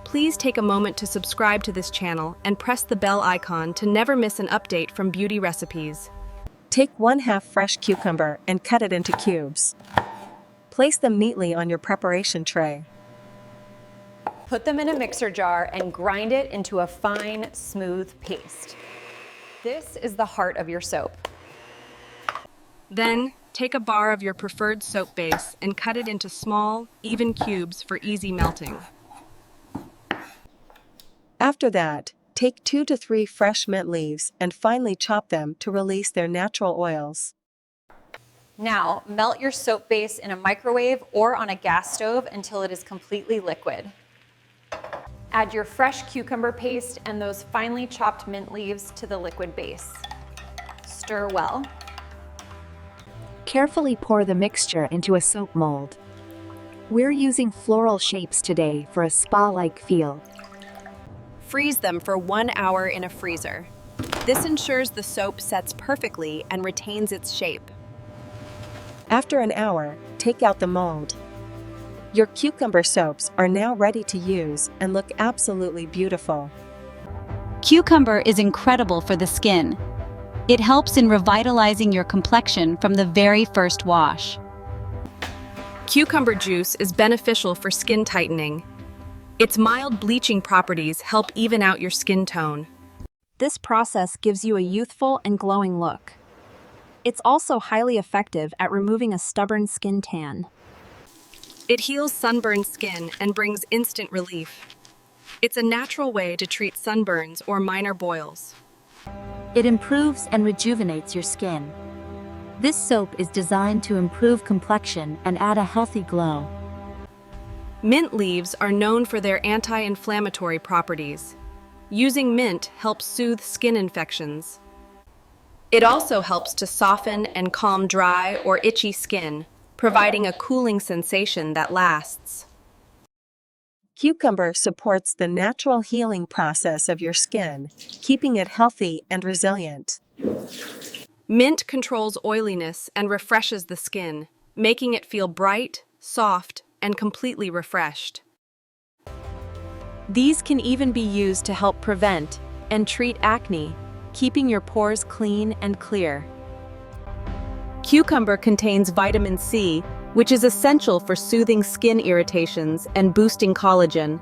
Please take a moment to subscribe to this channel and press the bell icon to never miss an update from beauty recipes. Take 1/2 fresh cucumber and cut it into cubes. Place them neatly on your preparation tray. Put them in a mixer jar and grind it into a fine, smooth paste. This is the heart of your soap. Then, take a bar of your preferred soap base and cut it into small, even cubes for easy melting. After that, take 2 to 3 fresh mint leaves and finely chop them to release their natural oils. Now, melt your soap base in a microwave or on a gas stove until it is completely liquid. Add your fresh cucumber paste and those finely chopped mint leaves to the liquid base. Stir well. Carefully pour the mixture into a soap mold. We're using floral shapes today for a spa-like feel. Freeze them for 1 hour in a freezer. This ensures the soap sets perfectly and retains its shape. After an hour, take out the mold. Your cucumber soaps are now ready to use and look absolutely beautiful. Cucumber is incredible for the skin. It helps in revitalizing your complexion from the very first wash. Cucumber juice is beneficial for skin tightening. Its mild bleaching properties help even out your skin tone. This process gives you a youthful and glowing look. It's also highly effective at removing a stubborn skin tan. It heals sunburned skin and brings instant relief. It's a natural way to treat sunburns or minor boils. It improves and rejuvenates your skin. This soap is designed to improve complexion and add a healthy glow. Mint leaves are known for their anti-inflammatory properties. Using mint helps soothe skin infections. It also helps to soften and calm dry or itchy skin, providing a cooling sensation that lasts. Cucumber supports the natural healing process of your skin, keeping it healthy and resilient. Mint controls oiliness and refreshes the skin, making it feel bright, soft, and completely refreshed. These can even be used to help prevent and treat acne, keeping your pores clean and clear. Cucumber contains vitamin C, which is essential for soothing skin irritations and boosting collagen.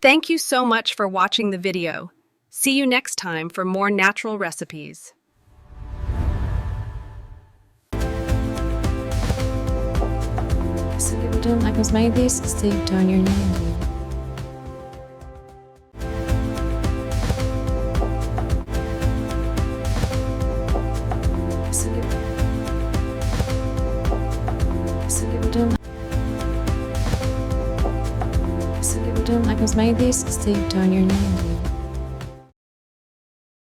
Thank you so much for watching the video. See you next time for more natural recipes. Like was made this to turn your name. Like was made this to turn your name.